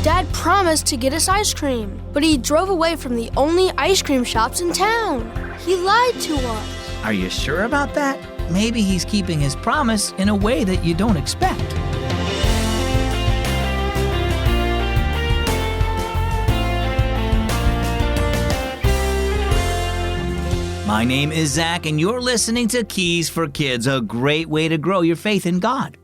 Dad promised to get us ice cream, but he drove away from the only ice cream shops in town. He lied to us. Are you sure about that? Maybe he's keeping his promise in a way that you don't expect. My name is Zach, and you're listening to Keys for Kids, a great way to grow your faith in God.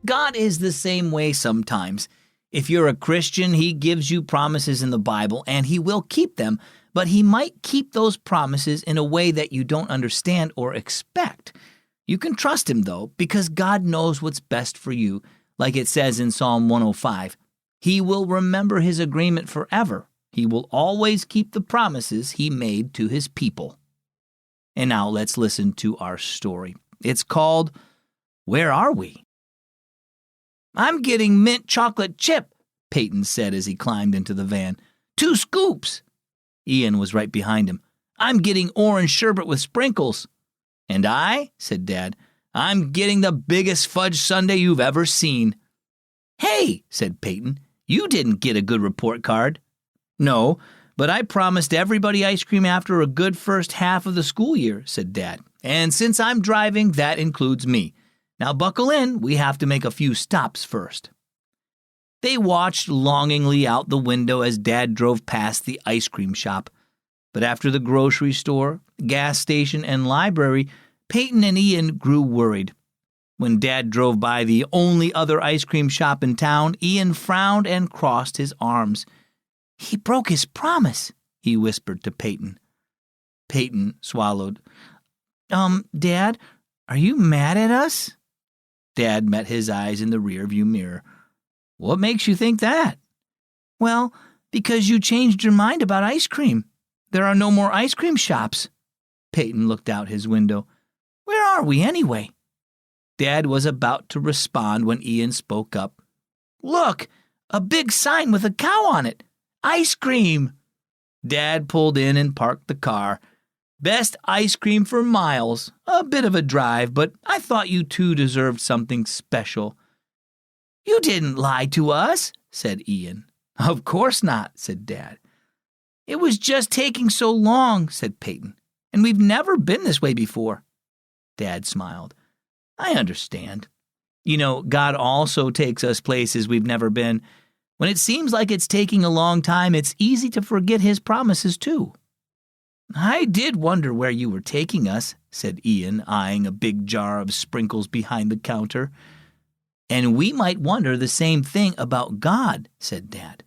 God is the same way sometimes. If you're a Christian, He gives you promises in the Bible, and He will keep them, but He might keep those promises in a way that you don't understand or expect. You can trust Him, though, because God knows what's best for you. Like it says in Psalm 105, He will remember His agreement forever. He will always keep the promises He made to His people. And now let's listen to our story. It's called, Where Are We? I'm getting mint chocolate chip, Peyton said as he climbed into the van. 2 scoops. Ian was right behind him. I'm getting orange sherbet with sprinkles. And I, said Dad, I'm getting the biggest fudge sundae you've ever seen. Hey, said Peyton, you didn't get a good report card. No, but I promised everybody ice cream after a good first half of the school year, said Dad. And since I'm driving, that includes me. Now buckle in, we have to make a few stops first. They watched longingly out the window as Dad drove past the ice cream shop. But after the grocery store, gas station, and library, Peyton and Ian grew worried. When Dad drove by the only other ice cream shop in town, Ian frowned and crossed his arms. He broke his promise, he whispered to Peyton. Peyton swallowed. Dad, are you mad at us? Dad met his eyes in the rearview mirror. What makes you think that? Well, because you changed your mind about ice cream. There are no more ice cream shops. Peyton looked out his window. Where are we anyway? Dad was about to respond when Ian spoke up. Look, a big sign with a cow on it. Ice cream! Dad pulled in and parked the car. Best ice cream for miles. A bit of a drive, but I thought you two deserved something special. You didn't lie to us, said Ian. Of course not, said Dad. It was just taking so long, said Peyton, and we've never been this way before. Dad smiled. I understand. You know, God also takes us places we've never been. When it seems like it's taking a long time, it's easy to forget His promises too. I did wonder where you were taking us, said Ian, eyeing a big jar of sprinkles behind the counter. And we might wonder the same thing about God, said Dad.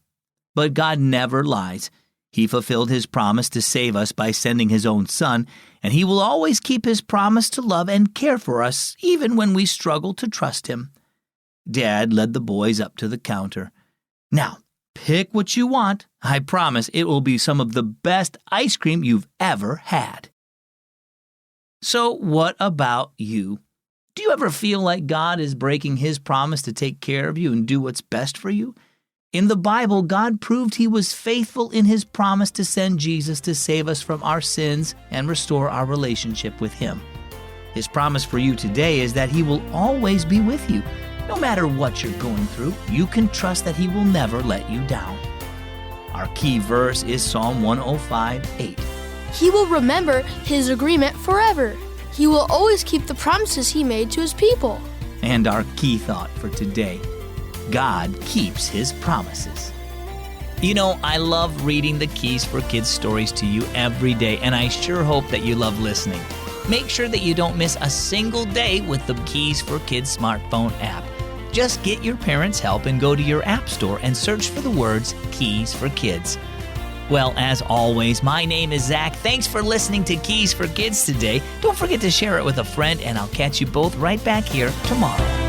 But God never lies. He fulfilled His promise to save us by sending His own Son, and He will always keep His promise to love and care for us, even when we struggle to trust Him. Dad led the boys up to the counter. Now, pick what you want. I promise it will be some of the best ice cream you've ever had. So what about you? Do you ever feel like God is breaking His promise to take care of you and do what's best for you? In the Bible, God proved He was faithful in His promise to send Jesus to save us from our sins and restore our relationship with Him. His promise for you today is that He will always be with you. No matter what you're going through, you can trust that He will never let you down. Our key verse is Psalm 105:8. He will remember His agreement forever. He will always keep the promises He made to His people. And our key thought for today, God keeps His promises. You know, I love reading the Keys for Kids stories to you every day, and I sure hope that you love listening. Make sure that you don't miss a single day with the Keys for Kids smartphone app. Just get your parents' help and go to your app store and search for the words Keys for Kids. Well, as always, my name is Zach. Thanks for listening to Keys for Kids today. Don't forget to share it with a friend, and I'll catch you both right back here tomorrow.